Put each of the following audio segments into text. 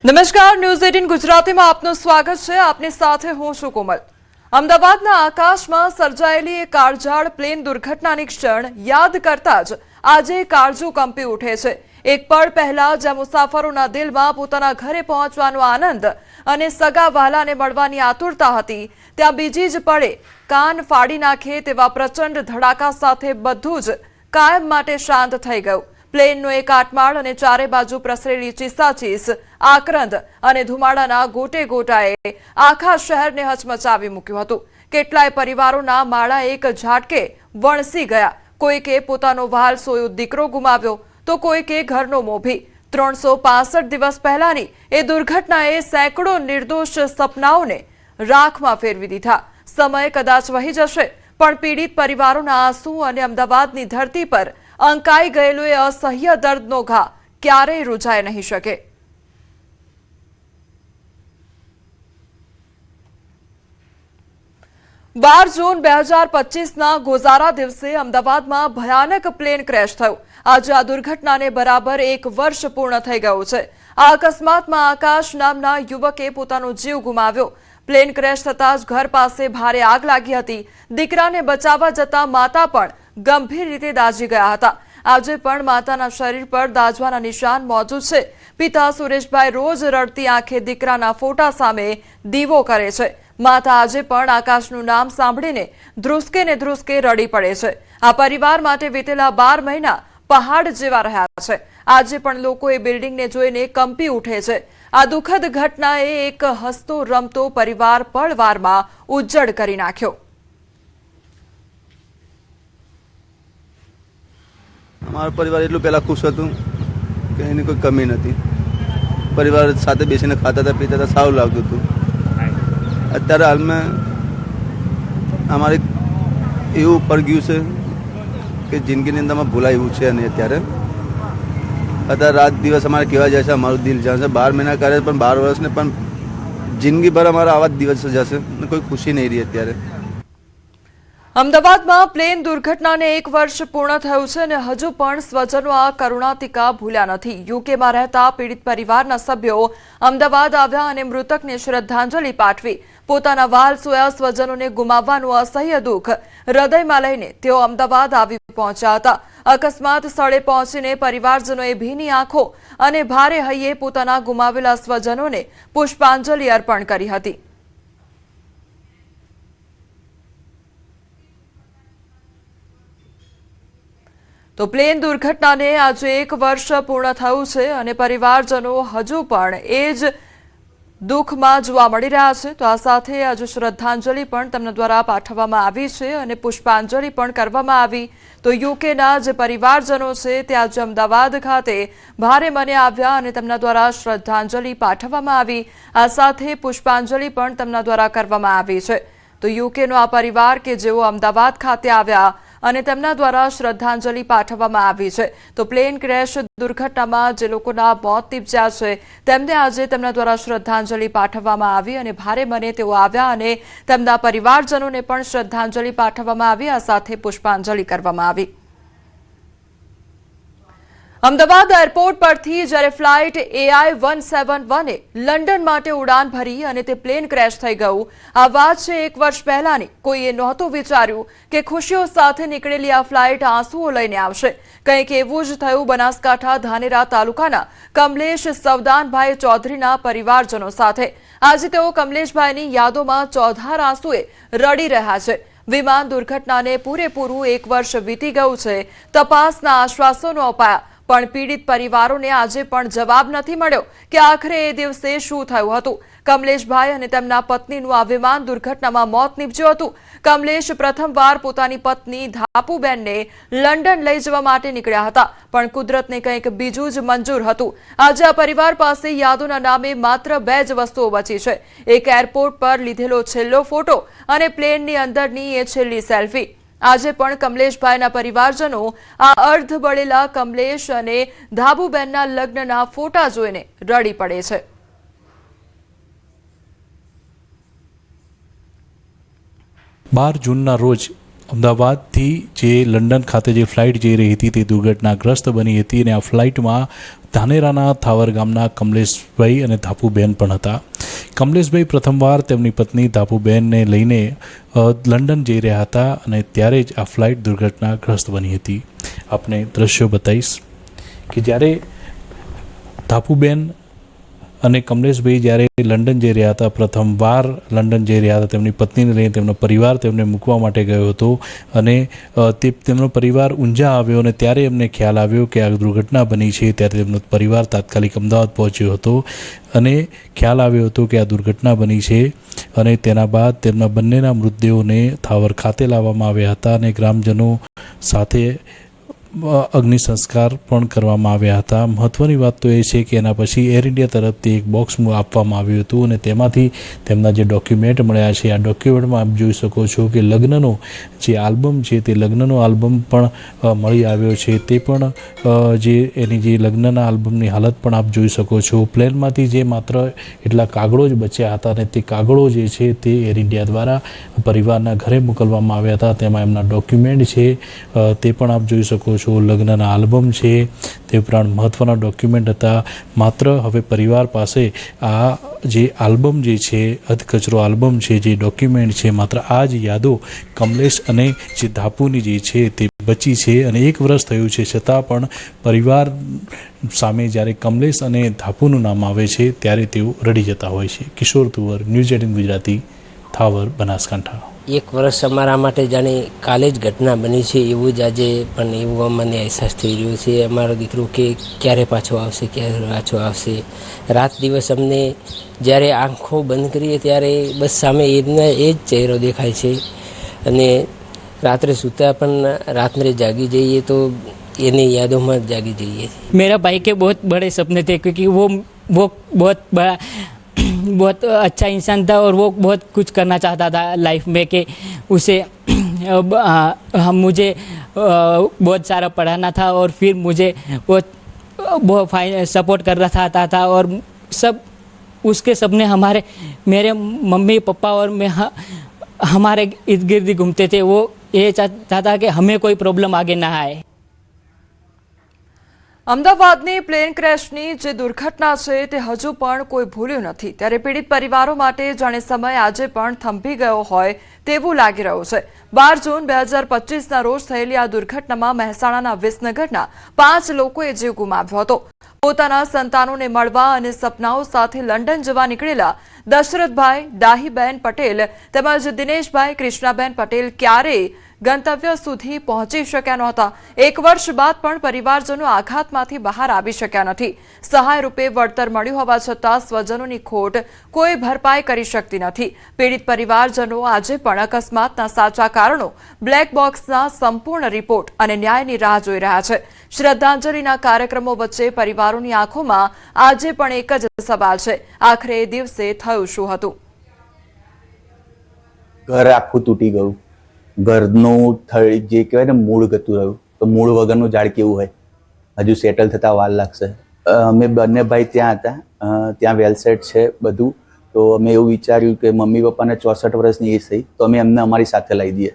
નમસ્કાર, ન્યૂઝ 18 ગુજરાતીમાં આપનું સ્વાગત છે। આપની સાથે હું છું કોમલ। અમદાવાદના આકાશમાં સર્જાયેલી એક કાળઝાળ પ્લેન દુર્ઘટનાની ક્ષણ યાદ કરતા જ આજે કાળજું કંપી ઉઠે છે। એક પળ પહેલા જ્યાં મુસાફરોના દિલમાં પોતાના ઘરે પહોંચવાનો આનંદ અને સગા વહાલાને મળવાની આતુરતા હતી, ત્યાં બીજી જ પળે કાન ફાડી નાખે તેવા પ્રચંડ ધડાકા સાથે બધું જ કાયમ માટે શાંત થઈ ગયું। પ્લેનનો એક આટમાળ અને ચારે બાજુ પ્રસરેલી ચીસાચીસ, આક્રંદ અને ધુમાડાના ગોટે ગોટાએ આખા શહેરને હચમચાવી મૂક્યું હતું। કેટલાય પરિવારોના માળા એક ઝાટકે વણસી ગયા। કોઈકે પોતાનો વહાલસોયો દીકરો ગુમાવ્યો તો કોઈકે ઘરનો મોભી। 365 દિવસ પહેલાની એ દુર્ઘટનાએ સેંકડો નિર્દોષ સપનાઓને રાખમાં ફેરવી દીધા। સમય કદાચ વહી જશે, પણ પીડિત પરિવારોના આંસુ અને અમદાવાદની ધરતી પર અંકાઈ ગયેલો એ અસહ્ય દર્દનો ઘા ક્યારેય રૂઝાઈ નહીં શકે। 12 જૂન 2025ના ગોઝારા દિવસે અમદાવાદમાં ભયાનક પ્લેન ક્રેશ થયું। આજે આ દુર્ઘટનાને બરાબર 1 વર્ષ પૂર્ણ થઈ ગયું છે। આ અકસ્માતમાં આકાશ નામના યુવકે પોતાનો જીવ ગુમાવ્યો। પ્લેન ક્રેશ થતાં જ ઘર પાસે ભારે આગ લાગી હતી। દીકરાને બચાવવા જતા માતા પણ ગંભીર રીતે દાઝી ગયા હતા। આજે પણ માતાના શરીર પર દાઝવાના નિશાન મોજૂદ છે। પિતા સુરેશભાઈ રોજ રડતી આંખે દીકરાના ફોટા સામે દીવો કરે છે। માતા આજે પણ આકાશનું નામ સાંભળીને ધ્રુસકે ને ધ્રુસકે રડી પડે છે। આ પરિવાર માટે વીતેલા 12 મહિના પહાડ જેવા રહ્યા છે। આજે પણ લોકો એ બિલ્ડિંગને જોઈને કંપી ઉઠે છે। આ દુઃખદ ઘટનાએ એક હસતો રમતો પરિવાર પળવારમાં ઉજ્જડ કરી નાખ્યો। અમારો પરિવાર એટલું પહેલાં ખુશ હતું કે એની કોઈ કમી નથી। પરિવાર સાથે બેસીને ખાતા હતા, પીતા હતા, સારું લાગતું હતું। અત્યારે હાલમાં અમારે એવું પડી ગયું છે કે જિંદગીની અંદર અમે ભૂલાય એવું છે નહીં। અત્યારે રાત દિવસ અમારે કહેવા જાય છે, અમારું દિલ જાણે છે। 12 મહિના કરે પણ 12 વર્ષને પણ જિંદગીભર અમારા આવા જ દિવસ જશે, કોઈ ખુશી નહીં રહી અત્યારે। અમદાવાદમાં પ્લેન દુર્ઘટનાને 1 વર્ષ પૂર્ણ થયું છે અને હજુ પણ સ્વજનો આ કરુણાંતિકા ભૂલ્યા નથી। યુકેમાં રહેતા પીડિત પરિવારના સભ્યો અમદાવાદ આવ્યા અને મૃતકને શ્રદ્ધાંજલિ પાઠવી। પોતાના વહાલસોયા સ્વજનોને ગુમાવવાનું અસહ્ય દુઃખ હૃદયમાં લઈને તેઓ અમદાવાદ આવી પહોંચ્યા હતા। અકસ્માત સ્થળે પહોંચીને પરિવારજનોએ ભીની આંખો અને ભારે હૈયે પોતાના ગુમાવેલા સ્વજનોને પુષ્પાંજલિ અર્પણ કરી હતી। તો પ્લેન દુર્ઘટનાને આજે 1 વર્ષ પૂર્ણ થયું છે અને પરિવારજનો હજુ પણ એ જ દુઃખમાં જોવા મળી રહ્યા છે। તો આ સાથે આજે શ્રદ્ધાંજલિ પણ તેમના દ્વારા પાઠવવામાં આવી છે અને પુષ્પાંજલિ પણ કરવામાં આવી। તો યુકેના જે પરિવારજનો છે તે આજે અમદાવાદ ખાતે ભારે મને આવ્યા અને તેમના દ્વારા શ્રદ્ધાંજલિ પાઠવવામાં આવી। આ સાથે પુષ્પાંજલિ પણ તેમના દ્વારા કરવામાં આવી છે। તો યુકેનો આ પરિવાર કે જેઓ અમદાવાદ ખાતે આવ્યા અને તેમના દ્વારા શ્રદ્ધાંજલિ પાઠવવામાં આવી છે। તો પ્લેન ક્રેશ દુર્ઘટનામાં જે લોકોના મોત નીપજ્યા છે તેમને આજે તેમના દ્વારા શ્રદ્ધાંજલિ પાઠવવામાં આવી અને ભારે મને તેઓ આવ્યા અને તેમના પરિવારજનોને પણ શ્રદ્ધાંજલિ પાઠવવામાં આવી। આ સાથે પુષ્પાંજલિ કરવામાં આવી। અમદાવાદ એરપોર્ટ પરથી જ્યારે ફ્લાઇટ AI-171એ લંડન માટે ઉડાન ભરી અને તે પ્લેન ક્રેશ થઈ ગયું, આ વાત છે 1 વર્ષ પહેલાની। કોઈએ નહોતું વિચાર્યું કે ખુશીઓ સાથે નીકળેલી આ ફ્લાઇટ આંસુઓ લઈને આવશે। કંઈક એવું જ થયું બનાસકાંઠા ધાનેરા તાલુકાના કમલેશ સવદાનભાઈ ચૌધરીના પરિવારજનો સાથે। આજે તેઓ કમલેશભાઈની યાદોમાં ચોધાર આંસુએ રડી રહ્યા છે। વિમાન દુર્ઘટનાને પૂરેપૂરું 1 વર્ષ વીતી ગયું છે। તપાસના આશ્વાસનો અપાયા, પણ પીડિત પરિવારોને આજે પણ જવાબ નથી મળ્યો કે આખરે એ દિવસે શું થયું હતું। કમલેશભાઈ અને તેમના પત્નીનું આ વિમાન દુર્ઘટનામાં મોત નીપજ્યું હતું। કમલેશ પ્રથમવાર પોતાની પત્ની ધાપુબેનને લંડન લઈ જવા માટે નીકળ્યા હતા, પણ કુદરતને કંઈક બીજું જ મંજૂર હતું। આજે આ પરિવાર પાસે યાદોના નામે માત્ર 2 જ વસ્તુઓ બચી છે, એક એરપોર્ટ પર લીધેલો છેલ્લો ફોટો અને પ્લેનની અંદરની એ છેલ્લી સેલ્ફી। આજે પણ કમલેશભાઈના પરિવારજનો આ અર્ધ બળેલા કમલેશ અને ધાબુબેનના લગ્નના ફોટા જોઈને રડી પડે છે। 12 જૂનના રોજ અમદાવાદથી જે લંડન ખાતે જે ફ્લાઇટ જઈ રહી હતી તે દુર્ઘટનાગ્રસ્ત બની હતી અને આ ફ્લાઇટમાં ધાનેરાના થાવર ગામના કમલેશભાઈ અને ધાપુબેન પણ હતા. કમલેશભાઈ પ્રથમવાર તેમની પત્ની ધાપુબેનને લઈને લંડન જઈ રહ્યા હતા અને ત્યારે જ આ ફ્લાઇટ દુર્ઘટનાગ્રસ્ત બની હતી. આપને દ્રશ્યો બતાવીશ કે જ્યારે ધાપુબેન અને કમલેશભાઈ જ્યારે લંડન જઈ રહ્યા હતા, પ્રથમવાર લંડન જઈ રહ્યા હતા, તેમની પત્નીને લઈને તેમનો પરિવાર તેમને મૂકવા માટે ગયો હતો અને તેમનો પરિવાર ઊંઝા આવ્યો અને ત્યારે એમને ખ્યાલ આવ્યો કે આ દુર્ઘટના બની છે. ત્યારે તેમનો પરિવાર તાત્કાલિક અમદાવાદ પહોંચ્યો હતો અને ખ્યાલ આવ્યો હતો કે આ દુર્ઘટના બની છે અને તેના બાદ તેમના બંનેના મૃતદેહોને થાવર ખાતે લાવવામાં આવ્યા હતા અને ગ્રામજનો સાથે અગ્નિ સંસ્કાર પણ કરવામાં આવ્યા હતા. મહત્ત્વની વાત તો એ છે કે એના પછી એર ઇન્ડિયા તરફથી એક બોક્સ આપવામાં આવ્યું હતું અને તેમાંથી તેમના જે ડોક્યુમેન્ટ મળ્યા છે, આ ડોક્યુમેન્ટમાં આપ જોઈ શકો છો કે લગ્નનો જે આલ્બમ છે તે લગ્નનો આલ્બમ પણ મળી આવ્યો છે. તે પણ જે એની જે લગ્નના આલ્બમની હાલત પણ આપ જોઈ શકો છો. પ્લેનમાંથી જે માત્ર એટલા કાગળો જ બચ્યા હતા અને તે કાગળો જે છે તે એર ઇન્ડિયા દ્વારા પરિવારના ઘરે મોકલવામાં આવ્યા હતા. તેમાં એમના ડોક્યુમેન્ટ છે તે પણ આપ જોઈ શકો છો. લગ્નના આલ્બમ છે તે ઉપરાંત મહત્ત્વના ડોક્યુમેન્ટ હતા. માત્ર હવે પરિવાર પાસે આ જે આલ્બમ જે છે, અધકચરો આલ્બમ છે, જે ડોક્યુમેન્ટ છે, માત્ર આ જ યાદો કમલેશ અને જે ધાપુની જે છે તે બચી છે અને 1 વર્ષ થયું છે છતાં પણ પરિવાર સામે જ્યારે કમલેશ અને ધાપુનું નામ આવે છે ત્યારે તેઓ રડી જતા હોય છે. કિશોર તુવર, ન્યૂઝ 18 ગુજરાતી, થાવર, બનાસકાંઠા. 1 વર્ષ અમારા માટે જાણે કાલે જ ઘટના બની છે એવું જ આજે પણ એવું અમને અહેસાસ થઈ રહ્યો છે. અમારો દીકરો કે ક્યારે પાછો આવશે, ક્યારે પાછો આવશે. રાત દિવસ અમને જ્યારે આંખો બંધ કરીએ ત્યારે બસ સામે એમના એ જ ચહેરો દેખાય છે અને રાત્રે સૂતા પણ રાત્રે જાગી જઈએ તો એની યાદોમાં જ જાગી જઈએ. मेरा भाई के बहुत बड़े सपने थे क्योंकि वो बहुत बड़ा बहुत अच्छा इंसान था और वो बहुत कुछ करना चाहता था लाइफ में कि उसे मुझे बहुत सारा पढ़ाना था और फिर मुझे वो सपोर्ट कर रहा था और सब उसके सपने मेरे मम्मी पापा और मैं हमारे इर्द गिर्द घूमते थे. वो ये चाहता था कि हमें कोई प्रॉब्लम आगे ना आए. અમદાવાદની પ્લેન ક્રેશની જે દુર્ઘટના છે તે હજુ પણ કોઈ ભૂલ્યું નથી. ત્યારે પીડિત પરિવારો માટે જાણે સમય આજે પણ થંભી ગયો હોય તેવું લાગી રહ્યું છે. 12 જૂન 2025ના રોજ થયેલી આ દુર્ઘટનામાં મહેસાણાના વિસનગરના 5 લોકોએ જીવ ગુમાવ્યો હતો. પોતાના સંતાનોને મળવા અને સપનાઓ સાથે લંડન જવા નીકળેલા દશરથભાઈ ડાહીબેન પટેલ તેમજ દિનેશભાઈ કૃષ્ણાબેન પટેલ ક્યારેય ગંતવ્ય સુધી પહોંચી શક્યા નહોતા. 1 વર્ષ બાદ પણ પરિવારજનો આઘાતમાંથી બહાર આવી શક્યા નથી. સહાય રૂપે વળતર મળ્યું હોવા છતાં સ્વજનોની ખોટ કોઈ ભરપાઈ કરી શકતી નથી. પીડિત પરિવારજનો આજે પણ અકસ્માતના સાચા કારણો, બ્લેક બોક્સના સંપૂર્ણ રિપોર્ટ અને ન્યાયની રાહ જોઈ રહ્યા છે. શ્રદ્ધાંજલિના કાર્યક્રમો વચ્ચે પરિવારોની આંખોમાં આજે પણ એક જ સવાલ છે, આખરે એ દિવસે થયું શું હતું? ઘર આખું તૂટી ગયું. ઘરનું જે કહેવાય ને મૂળ ગતું રહ્યું. તો મૂળ વગરનું ઝાડ કેવું હોય, હજુ સેટલ થતા વાર લાગશે. અમે બંને ભાઈ ત્યાં હતા, ત્યાં વેલસેટ છે બધું. તો અમે એવું વિચાર્યું કે મમ્મી પપ્પાને 64 વર્ષની એજ થઈ તો અમે એમને અમારી સાથે લઈ દઈએ.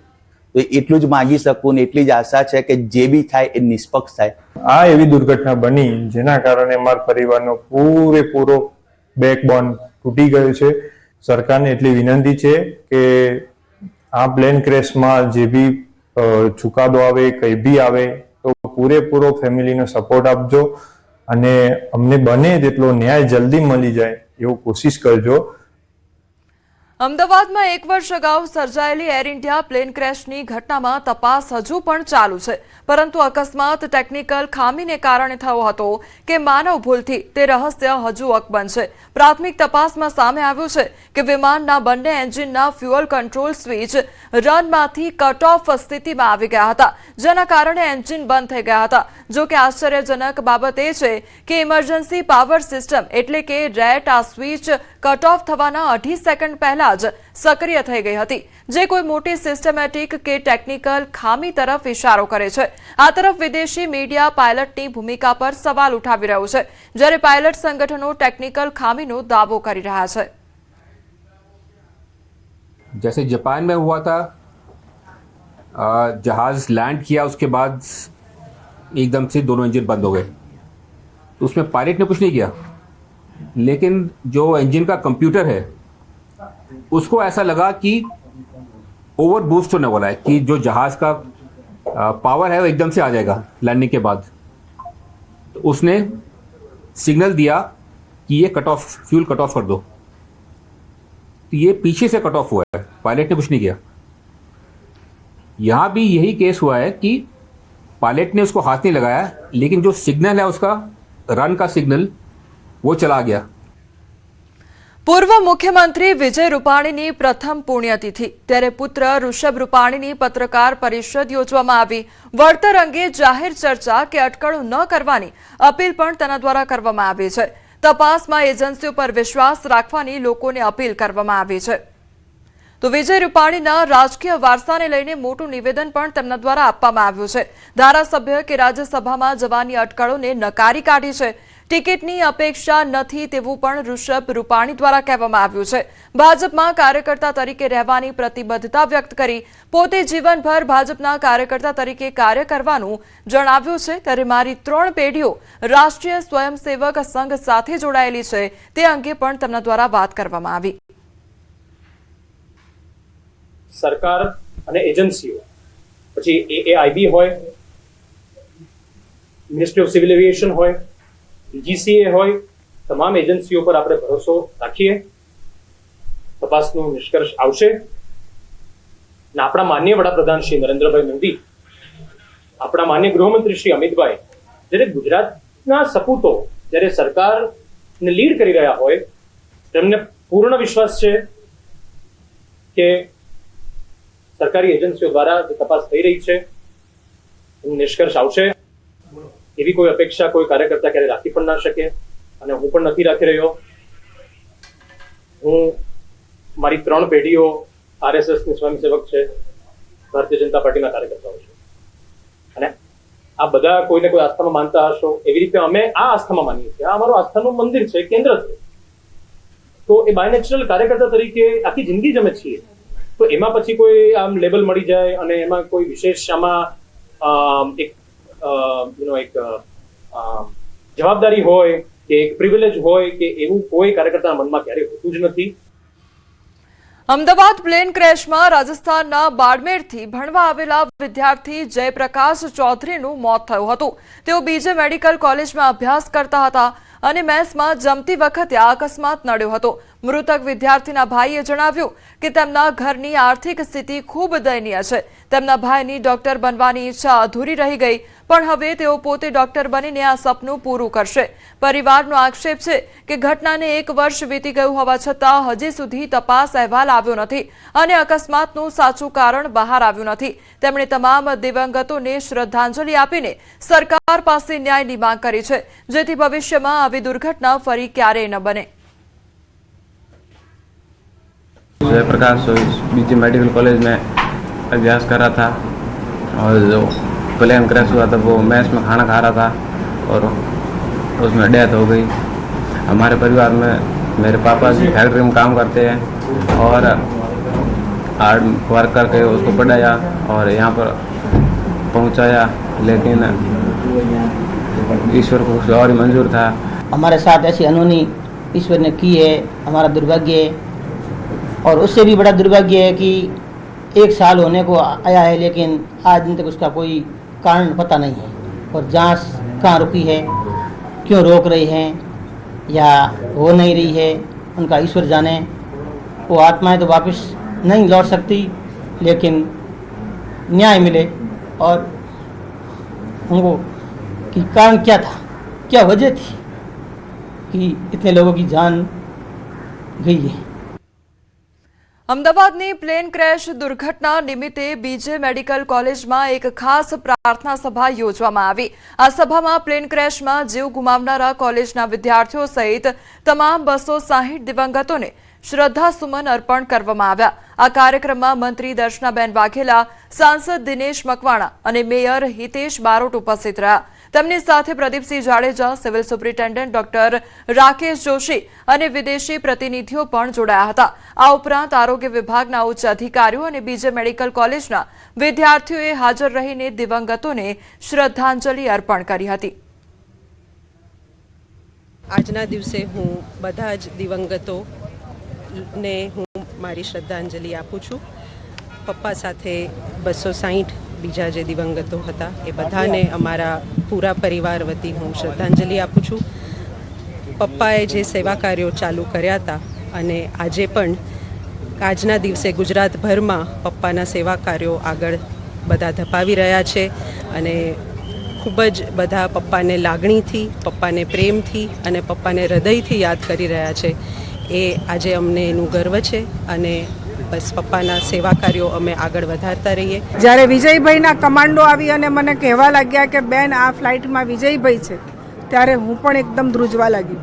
તો એટલું જ માગી શકું ને એટલી જ આશા છે કે જે બી થાય એ નિષ્પક્ષ થાય. આ એવી દુર્ઘટના બની જેના કારણે અમારા પરિવારનો પૂરેપૂરો બેકબોન તૂટી ગયો છે. સરકારને એટલી વિનંતી છે કે આ પ્લેન ક્રેશમાં જે બી ચુકાદો આવે, કંઈ બી આવે તો પૂરેપૂરો ફેમિલીનો સપોર્ટ આપજો અને અમને બને તેટલો ન્યાય જલ્દી મળી જાય એવું કોશિશ કરજો. અમદાવાદમાં 1 વર્ષ અગાઉ સર્જાયેલી એર ઇન્ડિયા પ્લેન ક્રેશની ઘટનામાં તપાસ હજુ પણ ચાલુ છે. પરંતુ અકસ્માત ટેકનિકલ ખામીને કારણે થયો હતો કે માનવ ભૂલથી તે રહસ્ય હજુ અકબંધ છે. પ્રાથમિક તપાસમાં સામે આવ્યું છે કે વિમાનના બંને એન્જિનના ફ્યુઅલ કંટ્રોલ સ્વિચ રનમાંથી કટ ઓફ સ્થિતિમાં આવી ગયા હતા, જેના કારણે એન્જિન બંધ થઈ ગયા હતા. જો કે આશ્ચર્યજનક બાબત એ છે કે ઇમરજન્સી પાવર સિસ્ટમ એટલે કે રેટ આ સ્વિચ કટ ઓફ થવાના 2.5 સેકન્ડ પહેલા જ સક્રિય થઈ ગઈ હતી, જે કોઈ મોટી સિસ્ટમેટિક કે ટેકનિકલ ખામી તરફ ઇશારો કરે છે. આ તરફ વિદેશી મીડિયા પાયલટની ભૂમિકા પર સવાલ ઉઠાવી રહ્યું છે, જ્યારે પાયલટ સંગઠનો ટેકનિકલ ખામીનો દાવો કરી રહ્યા છે. जैसे जापान में हुआ था जहाज़ लैंड किया उसके बाद एकदम से दोनों इंजन बंद हो गए। तो उसमें पायलट ने कुछ नहीं किया, लेकिन जो इंजन का कंप्यूटर है उसको ऐसा लगा कि ओवर बूस्ट होने वाला है, कि जो जहाज़ का पावर है वो एकदम से आ जाएगा लैंडिंग के बाद। तो उसने सिग्नल दिया कि ये cut off, fuel cut off कर दो। तो ये पीछे से कट ऑफ हुआ है, पायलट ने कुछ नहीं किया। यहाँ भी यही केस हुआ है कि पायलट ने उसको हाथ नहीं लगाया, लेकिन जो सिग्नल है उसका रन का सिग्नल वो चला गया। પૂર્વ મુખ્યમંત્રી વિજય રૂપાણીની પ્રથમ પુણ્યતિથિ ત્યારે પુત્ર ઋષભ રૂપાણીની પત્રકાર પરિષદ યોજવામાં આવી। વળતર અંગે જાહેર ચર્ચા કે અટકળો ન કરવાની અપીલ પણ તેના દ્વારા કરવામાં આવી છે। તપાસમાં એજન્સીઓ પર વિશ્વાસ રાખવાની લોકોને અપીલ કરવામાં આવી છે। તો વિજય રૂપાણીના રાજકીય વારસાને લઈને મોટું નિવેદન પણ તેમના દ્વારા આપવામાં આવ્યું છે। ધારાસભ્ય કે રાજ્યસભામાં જવાની અટકળોને નકારી કાઢી છે। ટિકિટની અપેક્ષા નથી તેવું પણ ઋષભ રૂપાણી દ્વારા કહેવામાં આવ્યું છે। ભાજપમાં કાર્યકર્તા તરીકે રહેવાની પ્રતિબદ્ધતા વ્યક્ત કરી પોતે જીવનભર ભાજપના કાર્યકર્તા તરીકે કાર્ય કરવાનું જણાવ્યું છે। ત્યારે મારી 3 પેઢીઓ રાષ્ટ્રીય સ્વયંસેવક સંઘ સાથે જોડાયેલી છે તે અંગે પણ તેમના દ્વારા વાત કરવામાં આવી। સરકાર અને એજન્સીઓ, પછી AAIB હોય, મિનિસ્ટ્રી ઓફ સિવિલ એવિએશન હોય, DGCA હોય, તમામ એજન્સીઓ પર આપણે ભરોસો રાખીએ। તપાસનો નિષ્કર્ષ આવશે અને આપણા માનનીય વડાપ્રધાન શ્રી નરેન્દ્રભાઈ મોદી, આપણા માનનીય ગૃહમંત્રી શ્રી અમિતભાઈ જ્યારે ગુજરાતના સપૂતો જ્યારે સરકારને લીડ કરી રહ્યા હોય, તેમને પૂર્ણ વિશ્વાસ છે કે સરકારી એજન્સીઓ દ્વારા જે તપાસ થઈ રહી છે એનું નિષ્કર્ષ આવશે। એવી કોઈ અપેક્ષા કોઈ કાર્યકર્તા ક્યારે રાખી પણ ના શકે અને હું પણ નથી રાખી રહ્યો। હું મારી 3 પેઢીઓ RSS ની સ્વયંસેવક છે, ભારતીય જનતા પાર્ટીના કાર્યકર્તાઓ છે અને આ બધા કોઈને કોઈ આસ્થામાં માનતા હશો, એવી રીતે અમે આ આસ્થામાં માનીએ છીએ। આ અમારું આસ્થાનું મંદિર છે, કેન્દ્ર છે। તો એ બાય નેચરલ કાર્યકર્તા તરીકે આખી જિંદગી જ અમે છીએ। તો એમાં પછી કોઈ આમ લેબલ મળી જાય અને એમાં કોઈ વિશેષ આમાં એક એક જવાબદારી હોય કે એક પ્રિવિલેજ હોય કે એવું કોઈ કાર્યકર્તાના મનમાં ક્યારેય હોતું જ નથી। અમદાવાદ પ્લેન ક્રેશમાં રાજસ્થાનના બાડમેરથી ભણવા આવેલા વિદ્યાર્થી જયપ્રકાશ ચૌધરીનું મોત થયું હતું। તેઓ બીજે મેડિકલ કોલેજમાં અભ્યાસ કરતા હતા અને મેસમાં જમતી વખતે આ અકસ્માત નડ્યો હતો। મૃતક વિદ્યાર્થીના ભાઈએ જણાવ્યું કે તેમના ઘરની આર્થિક સ્થિતિ ખૂબ દયનીય છે। તેમના ભાઈની ડોક્ટર બનવાની ઈચ્છા અધૂરી રહી ગઈ, પણ હવે તેઓ પોતે ડોક્ટર બનીને આ સપનું પૂરું કરશે। પરિવારનો આક્ષેપ છે કે ઘટનાને 1 વર્ષ વીતી ગયું હોવા છતાં હજી સુધી તપાસ અહેવાલ આવ્યો નથી અને અકસ્માતનું સાચું કારણ બહાર આવ્યું નથી। તેમણે તમામ દિવંગતોને શ્રદ્ધાંજલિ આપીને સરકાર પાસે ન્યાયની માંગ કરી છે, જેથી ભવિષ્યમાં આવી દુર્ઘટના ફરી ક્યારેય ન બને। जयप्रकाश बीजे मेडिकल कॉलेज में अभ्यास कर रहा था और जो प्लेन क्रैश हुआ था वो मैस में खाना खा रहा था और उसमें डेथ हो गई। हमारे परिवार में मेरे पापा जी फैक्ट्री में काम करते हैं और हार्ड वर्क करके उसको पढ़ाया और यहाँ पर पहुँचाया, लेकिन ईश्वर को कुछ और ही मंजूर था। हमारे साथ ऐसी अनहोनी ईश्वर ने की है, हमारा दुर्भाग्य है। और उससे भी बड़ा दुर्भाग्य है कि 1 साल होने को आया है लेकिन आज दिन तक उसका कोई कारण पता नहीं है और जांच कहाँ रुकी है, क्यों रोक रही हैं या हो नहीं रही है, उनका ईश्वर जाने। वो आत्माएं तो वापस नहीं लौट सकती, लेकिन न्याय मिले और उनको कि कारण क्या था, क्या वजह थी कि इतने लोगों की जान गई है। અમદાવાદની પ્લેન ક્રેશ દુર્ઘટના નિમિત્તે બીજે મેડિકલ કોલેજમાં એક ખાસ પ્રાર્થના સભા યોજવામાં આવી। આ સભામાં પ્લેન ક્રેશમાં જીવ ગુમાવનારા કોલેજના વિદ્યાર્થીઓ સહિત તમામ 260 દિવંગતોને શ્રદ્ધાસુમન અર્પણ કરવામાં આવ્યા। આ કાર્યક્રમમાં મંત્રી દર્શનાબેન વાઘેલા, સાંસદ દિનેશ મકવાણા અને મેયર હિતેશ બારોટ ઉપસ્થિત રહ્યા। તેમની સાથે Pradipsinh Jadeja, civil superintendent doctor Rakesh Joshi અને વિદેશી પ્રતિનિધિઓ પણ જોડાયા હતા. આ ઉપરાંત આરોગ્ય વિભાગના ઉચ્ચ અધિકારીઓ અને બીજે મેડિકલ કોલેજના વિદ્યાર્થીઓએ હાજર રહીને દિવંગતોને શ્રદ્ધાંજલિ અર્પણ કરી હતી. આજના દિવસે હું બધા જ દિવંગતોને હું મારી શ્રદ્ધાંજલિ આપું છું. પપ્પા સાથે 260 બીજા જે દિવંગતો હતા એ બધાને અમારા પૂરા પરિવાર વતી હું શ્રદ્ધાંજલિ આપું છું. પપ્પાએ જે સેવા કાર્યો ચાલુ કર્યા હતા અને આજે પણ આજના દિવસે ગુજરાતભરમાં પપ્પાના સેવા કાર્યો આગળ બધા ધપાવી રહ્યા છે અને ખૂબ જ બધા પપ્પાને લાગણીથી, પપ્પાને પ્રેમથી અને પપ્પાને હૃદયથી યાદ કરી રહ્યા છે. એ આજે અમને એનું ગર્વ છે અને બસ પપ્પાના સેવા કાર્યો અમે આગળ વધારતા રહીએ. જ્યારે વિજયભાઈના કમાન્ડો આવી અને મને કહેવા લાગ્યા કે બેન આ ફ્લાઇટમાં વિજયભાઈ છે, ત્યારે હું પણ એકદમ ધ્રુજવા લાગી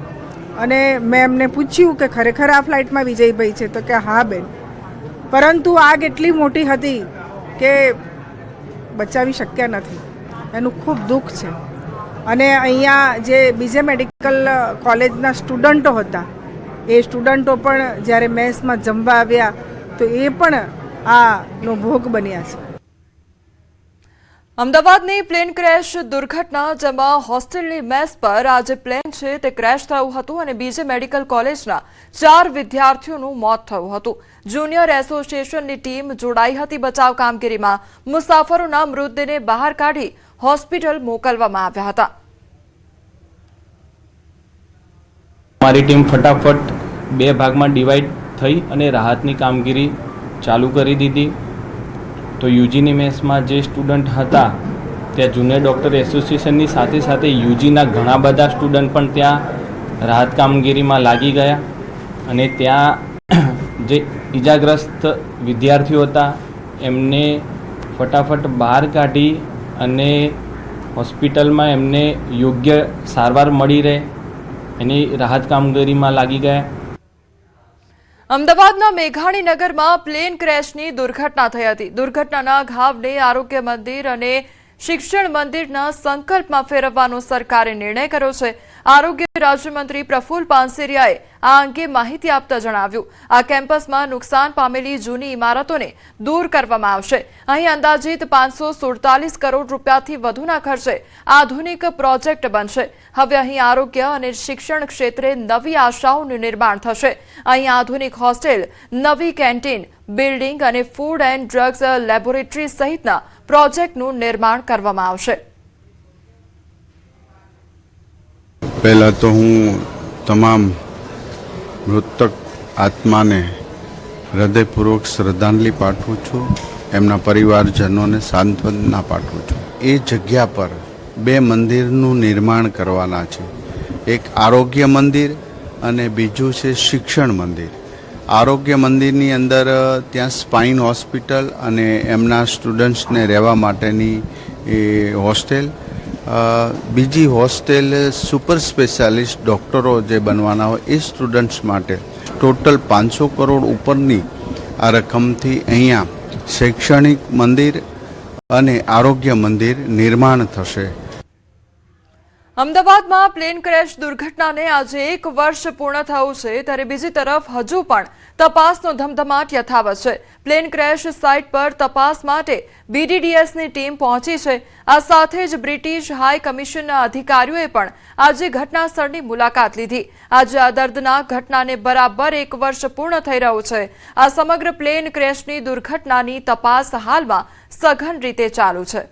અને મેં એમને પૂછ્યું કે ખરેખર આ ફ્લાઇટમાં વિજયભાઈ છે? તો કે હા બેન, પરંતુ આગ એટલી મોટી હતી કે બચાવી શક્યા નથી. એનું ખૂબ દુઃખ છે. અને અહીંયા જે બીજે મેડિકલ કોલેજના સ્ટુડન્ટો હતા એ સ્ટુડન્ટો પણ જ્યારે મેસમાં જમવા આવ્યા તો એ પણ આનો ભોગ બન્યા છે. અમદાવાદની પ્લેન ક્રેશ દુર્ઘટના, જેમાં હોસ્ટેલની મેસ પર આજે પ્લેન છે તે ક્રેશ થયું હતું અને બીજે મેડિકલ કોલેજના 4 વિદ્યાર્થીઓનું મોત થયું હતું. જુનિયર એસોસિએશનની ટીમ જોડાઈ હતી બચાવ કામગીરીમાં. મુસાફરોના મૃતદેહને બહાર કાઢી હોસ્પિટલ મોકલવામાં આવ્યા હતા. અમારી ટીમ ફટાફટ 2 ભાગમાં ડિવાઈડ થઈ અને રાહતની કામગીરી ચાલુ કરી દીધી. તો યુજીની મેસમાં જે સ્ટુડન્ટ હતા ત્યાં જુનિયર ડૉક્ટર એસોસિએશનની સાથે સાથે યુજીના ઘણા બધા સ્ટુડન્ટ પણ ત્યાં રાહત કામગીરીમાં લાગી ગયા અને ત્યાં જે ઈજાગ્રસ્ત વિદ્યાર્થીઓ હતા એમને ફટાફટ બહાર કાઢી અને હોસ્પિટલમાં એમને યોગ્ય સારવાર મળી રહે એની રાહત કામગીરીમાં લાગી ગયા. અમદાવાદના મેઘાણીનગરમાં પ્લેન ક્રેશની દુર્ઘટના થઈ હતી. દુર્ઘટનાના ઘાવને આરોગ્ય મંદિર અને શિક્ષણ મંદિરના સંકલ્પમાં ફેરવવાનો સરકારે નિર્ણય કર્યો છે. આરોગ્ય રાજ્યમંત્રી પ્રફુલ્લ પાનસેરિયાએ આ અંગે માહિતી આપતા જણાવ્યું, આ કેમ્પસમાં નુકસાન પામેલી જૂની ઇમારતોને દૂર કરવામાં આવશે. અહીં અંદાજિત 547 કરોડ રૂપિયાથી વધુના ખર્ચે આધુનિક પ્રોજેક્ટ બનશે. હવે અહીં આરોગ્ય અને શિક્ષણ ક્ષેત્રે નવી આશાઓનું નિર્માણ થશે. અહીં આધુનિક હોસ્ટેલ, નવી કેન્ટીન, બિલ્ડિંગ અને ફૂડ એન્ડ ડ્રગ્સ લેબોરેટરી સહિતના પ્રોજેક્ટનું નિર્માણ કરવામાં આવશે. પહેલાં તો હું તમામ મૃતક આત્માને હૃદયપૂર્વક શ્રદ્ધાંજલિ પાઠવું છું. એમના પરિવારજનોને સાંત્વના પાઠવું છું. એ જગ્યા પર 2 મંદિરનું નિર્માણ કરવાના છે. એક આરોગ્ય મંદિર અને બીજું છે શિક્ષણ મંદિર. આરોગ્ય મંદિરની અંદર ત્યાં સ્પાઇન હોસ્પિટલ અને એમના સ્ટુડન્ટ્સને રહેવા માટેની એ હોસ્ટેલ, બીજી હોસ્ટેલ સુપર સ્પેશિયાલિસ્ટ ડૉક્ટરો જે બનવાના હોય એ સ્ટુડન્ટ્સ માટે. ટોટલ 500 કરોડ ઉપરની આ રકમથી અહીંયા શૈક્ષણિક મંદિર અને આરોગ્ય મંદિર નિર્માણ થશે. અમદાવાદમાં પ્લેન ક્રેશ દુર્ઘટનાને આજે 1 વર્ષ પૂર્ણ થયું છે, ત્યારે બીજી તરફ હજુ પણ તપાસનો ધમધમાટ યથાવત છે. પ્લેન ક્રેશ સાઇટ પર તપાસ માટે BDDSની ટીમ પહોંચી છે. આ સાથે જ બ્રિટિશ હાઈ કમિશનના અધિકારીઓએ પણ આજે ઘટના સ્થળની મુલાકાત લીધી. આજે આ દર્દનાક ઘટનાને બરાબર 1 વર્ષ પૂર્ણ થઈ રહ્યું છે. આ સમગ્ર પ્લેન ક્રેશની દુર્ઘટનાની તપાસ હાલમાં સઘન રીતે ચાલુ છે.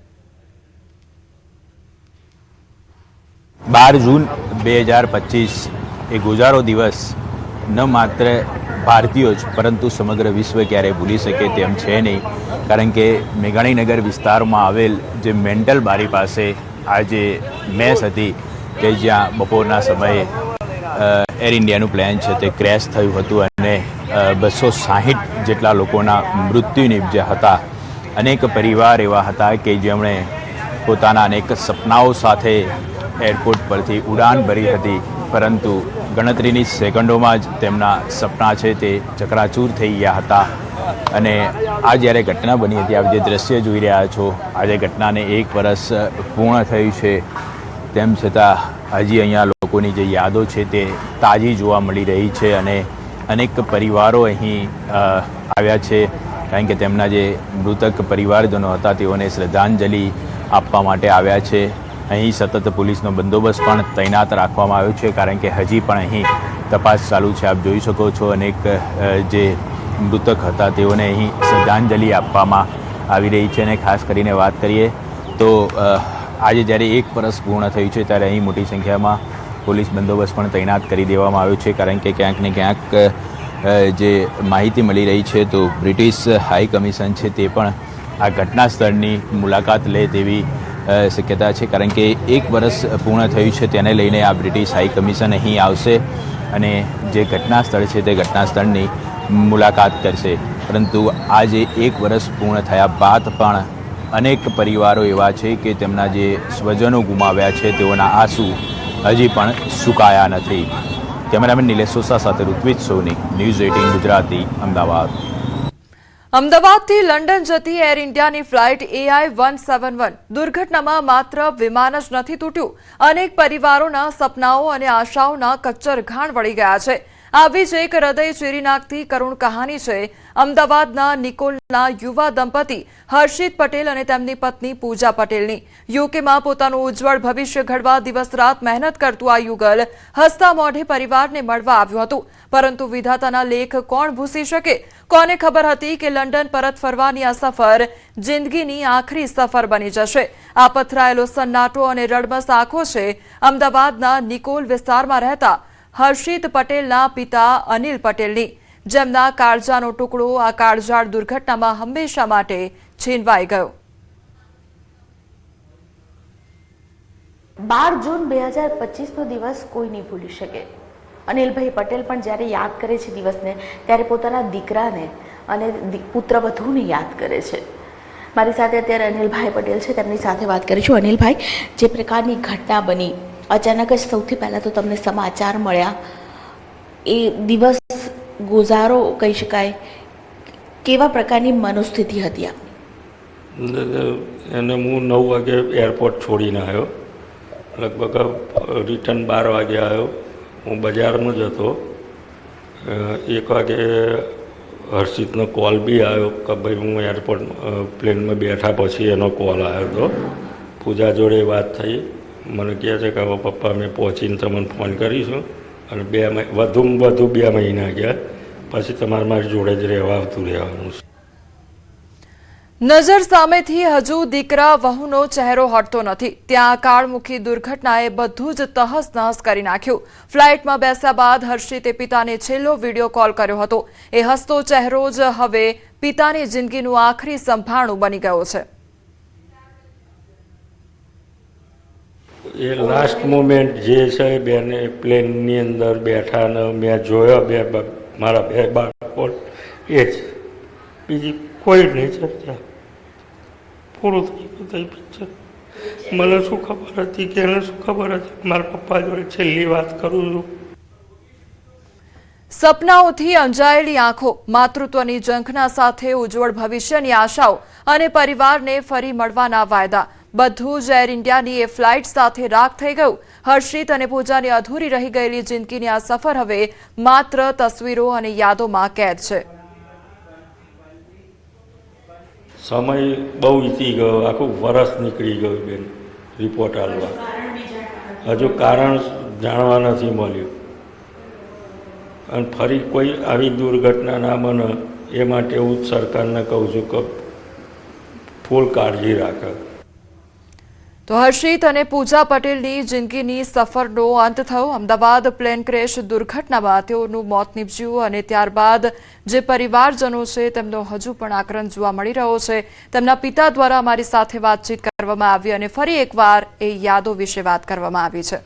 12 જૂન 2025 એ ગુજારો દિવસ ન માત્ર ભારતીયો જ પરંતુ સમગ્ર વિશ્વ ક્યારેય ભૂલી શકે તેમ છે નહીં, કારણ કે મેઘાણીનગર વિસ્તારમાં આવેલ જે મેન્ટલ બારી પાસે આ જે મેસ હતી કે જ્યાં બપોરના સમયે એર ઇન્ડિયાનું પ્લેન છે તે ક્રેશ થયું હતું અને 260 જેટલા લોકોના મૃત્યુ નિપજ્યા હતા. અનેક પરિવાર એવા હતા કે જેમણે પોતાના અનેક સપનાઓ સાથે એરપોર્ટ પરથી ઉડાન ભરી હતી, પરંતુ ગણતરીની સેકન્ડોમાં જ તેમના સપના છે તે ચકરાચૂર થઈ ગયા હતા. અને આ જ્યારે ઘટના બની હતી, આપ જે દ્રશ્ય જોઈ રહ્યા છો, આજે ઘટનાને 1 વર્ષ પૂર્ણ થયું છે. તેમ છતાં હજી અહીંયા લોકોની જે યાદો છે તે તાજી જોવા મળી રહી છે અને અનેક પરિવારો અહીં આવ્યા છે, કારણ કે તેમના જે મૃતક પરિવારજનો હતા તેઓને શ્રદ્ધાંજલિ આપવા માટે આવ્યા છે. અહીં સતત પોલીસનો બંદોબસ્ત પણ તૈનાત રાખવામાં આવ્યો છે, કારણ કે હજી પણ અહીં તપાસ ચાલુ છે. આપ જોઈ શકો છો અનેક જે મૃતક હતા તેઓને અહીં શ્રદ્ધાંજલિ આપવામાં આવી રહી છે. અને ખાસ કરીને વાત કરીએ તો આજે જ્યારે 1 વર્ષ પૂર્ણ થયું છે ત્યારે અહીં મોટી સંખ્યામાં પોલીસ બંદોબસ્ત પણ તૈનાત કરી દેવામાં આવ્યો છે, કારણ કે ક્યાંક ને ક્યાંક જે માહિતી મળી રહી છે તો બ્રિટિશ હાઈ કમિશન છે તે પણ આ ઘટના સ્થળની મુલાકાત લે તેવી શક્યતા છે, કારણ કે 1 વર્ષ પૂર્ણ થયું છે તેને લઈને આ બ્રિટિશ હાઈ કમિશન અહીં આવશે અને જે ઘટના સ્થળ છે તે ઘટના સ્થળની મુલાકાત કરશે. પરંતુ આજે 1 વર્ષ પૂર્ણ થયા બાદ પણ અનેક પરિવારો એવા છે કે તેમના જે સ્વજનો ગુમાવ્યા છે તેઓના આંસુ હજી પણ સુકાયા નથી. કેમેરામેન નિલેશ સોસા સાથે ઋત્વિજ સોની, ન્યૂઝ 18 ગુજરાતી, અમદાવાદ. અમદાવાદથી લંડન જતી એર ઇન્ડિયાની ફ્લાઇટ AI-171 દુર્ઘટનામાં માત્ર વિમાન જ નથી તૂટ્યું, અનેક પરિવારોના સપનાઓ અને આશાઓના કચ્ચરઘાણ વળી ગયા છે. આવી જ એક હૃદય ચીરી નાખતી કરુણ કહાની છે અમદાવાદના નિકોલના યુવા દંપતી હર્ષિત પટેલ અને તેમની પત્ની પૂજા પટેલની. યુકેમાં પોતાનું ઉજ્જવળ ભવિષ્ય ઘડવા દિવસ રાત મહેનત કરતું આ યુગલ હસતા મોઢે પરિવારને મળવા આવ્યું હતું, પરંતુ વિધાતાના લેખ કોણ ભૂસી શકે? કોને ખબર હતી કે લંડન પરત ફરવાની આ સફર જિંદગીની આખરી સફર બની જશે? આ પથરાયેલો સન્નાટો અને રડમસ આંખો છે અમદાવાદના નિકોલ વિસ્તારમાં રહેતા હર્ષિત પટેલના પિતા અનિલ પટેલની, જેમના કાળજાનો ટુકડો આ કાળઝાળ દુર્ઘટનામાં હંમેશા માટે છીનવાઈ ગયો. 12 જૂન 2025નો દિવસ કોઈ નહીં ભૂલી શકે. અનિલભાઈ પટેલ પણ જ્યારે યાદ કરે છે દિવસને, ત્યારે પોતાના દીકરાને અને પુત્રવધૂને યાદ કરે છે. મારી સાથે અત્યારે અનિલભાઈ પટેલ છે, તેમની સાથે વાત કરીશું. અનિલભાઈ, જે પ્રકારની ઘટના બની, અચાનક જ સૌથી પહેલાં તો તમને સમાચાર મળ્યા, એ દિવસ ગુજારો કહી શકાય, કેવા પ્રકારની મનોસ્થિતિ હતી આપની? એને હું 9 વાગે એરપોર્ટ છોડીને આવ્યો, લગભગ રિટર્ન 12 વાગે આવ્યો. હું બજારમાં જ હતો. 1 વાગે હર્ષિતનો કોલ બી આવ્યો કે ભાઈ હું એરપોર્ટ પ્લેનમાં બેઠા પછી એનો કોલ આવ્યો હતો. પૂજા જોડે વાત થઈ, મને કહે છે કે હવે પપ્પા મેં પહોંચીને તમને ફોન કરીશું અને વધુમાં વધુ 2 મહિના ગયા પછી તમારે મારી જોડે જ રહેવા આવતું રહેવાનું છે. નજર સામેથી હજુ દીકરા વહુનો ચહેરો હટતો નથી. ત્યાં કાળમુખી દુર્ઘટનાએ બધું જ તહસ-નહસ કરી નાખ્યું. ફ્લાઇટમાં બેસ્યા બાદ હર્ષિતે પિતાને છેલ્લો વિડીયો કોલ કર્યો હતો. એ હસતો ચહેરો જ હવે પિતાની જિંદગીનું આખરી સંભાળણું બની ગયો છે. એ લાસ્ટ મોમેન્ટ જે છે બેને પ્લેનની અંદર બેઠા ને મેં જોયો મારા 2 બાળકો, એ જ, બીજી કોઈ નહીં ચર્ચા. પૂરું થઈ ગયું થઈ પિક્ચર. મને શું ખબર હતી કે એને શું ખબર હતી? મારા પપ્પા જોડે છેલ્લી વાત કરું છું. સપનાઓથી અંજાયેલી આંખો, માતૃત્વની ઝંખના સાથે ઉજ્જવળ ભવિષ્યની આશાઓ અને પરિવારને ફરી મળવાના વાયદા, બધું જ એર ઇન્ડિયાની એ ફ્લાઇટ સાથે રાખ થઈ ગયું. હર્ષિત અને પૂજાની અધૂરી રહી ગયેલી જિંદગીની આ સફર હવે માત્ર તસવીરો અને યાદોમાં કેદ છે. સમય બહુ વીતી ગયો, આખું વરસ નીકળી ગયું બેન રિપોર્ટ આવવા. હજુ કારણ જાણવા નથી મળ્યું. અને ફરી કોઈ આવી દુર્ઘટના ના બને એ માટે હું સરકારને કહું છું કે ફૂલ કાળજી રાખે. તો હર્ષિત અને પૂજા પટેલની જિંદગીની સફરનો અંત થયો. અમદાવાદ પ્લેન ક્રેશ દુર્ઘટનામાં તેઓનું મોત નીપજ્યું અને ત્યારબાદ જે પરિવારજનો છે તેમનો હજુ પણ આક્રંદ જોવા મળી રહ્યો છે. તેમના પિતા દ્વારા અમારી સાથે વાતચીત કરવામાં આવી અને ફરી એકવાર એ યાદો વિશે વાત કરવામાં આવી છે.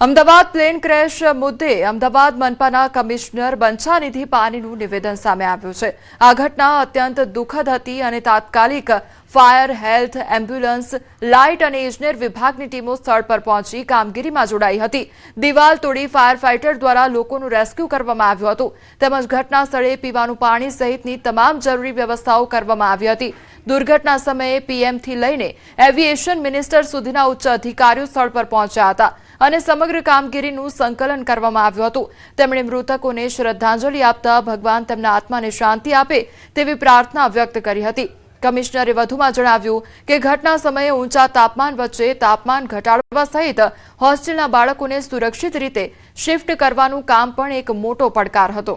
અમદાવાદ પ્લેન ક્રેશ મુદ્દે અમદાવાદ મનપાના કમિશનર બંછાનિધિ પાનીનું નિવેદન સામે આવ્યું છે. આ ઘટના અત્યંત દુઃખદ હતી અને તાત્કાલિક ફાયર, હેલ્થ, એમ્બ્યુલન્સ, લાઇટ અને ઇજનેર વિભાગની ટીમો સ્થળ પર પહોંચી કામગીરીમાં જોડાઈ હતી. દિવાલ તોડી ફાયર ફાઇટર દ્વારા લોકોનું રેસ્ક્યુ કરવામાં આવ્યું હતું. તેમજ ઘટના સ્થળે પીવાનું પાણી સહિતની તમામ જરૂરી વ્યવસ્થાઓ કરવામાં આવી હતી. દુર્ઘટના સમયે પીએમથી લઈને એવિએશન મિનિસ્ટર સુધીના ઉચ્ચ અધિકારીઓ સ્થળ પર પહોંચ્યા હતા અને સમગ્ર કામગીરીનું સંકલન કરવામાં આવ્યું હતું. તેમણે મૃતકોને શ્રદ્ધાંજલિ આપતા ભગવાન તેમના આત્માને શાંતિ આપે તેવી પ્રાર્થના વ્યક્ત કરી હતી. કમિશનરે વધુમાં જણાવ્યું કે ઘટના સમયે ઊંચા તાપમાન વચ્ચે તાપમાન ઘટાડવા સહિત હોસ્ટેલના બાળકોને સુરક્ષિત રીતે શિફ્ટ કરવાનું કામ પણ એક મોટો પડકાર હતો.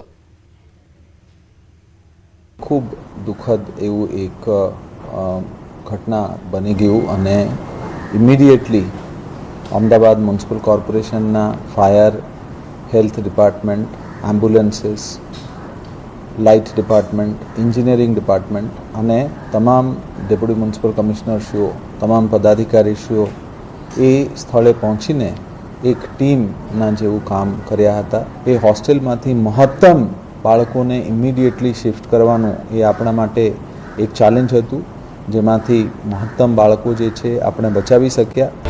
ખૂબ દુઃખદ એવું એક ઘટના બની ગયું અને ઇમિડિયેટલી અમદાવાદ મ્યુનિસિપલ કોર્પોરેશનના fire, health department, ambulances, light department, engineering department અને તમામ ડેપ્યુટી મ્યુનિસિપલ કમિશનરશ્રીઓ, તમામ પદાધિકારીશ્રીઓ એ સ્થળે પહોંચીને એક ટીમના જેવું કામ કર્યા હતા. એ હોસ્ટેલમાંથી મહત્તમ બાળકોને ઇમિડિયેટલી શિફ્ટ કરવાનું એ આપણા માટે એક ચેલેન્જ હતું, જેમાંથી મહત્તમ બાળકો જે છે આપણે બચાવી શક્યા.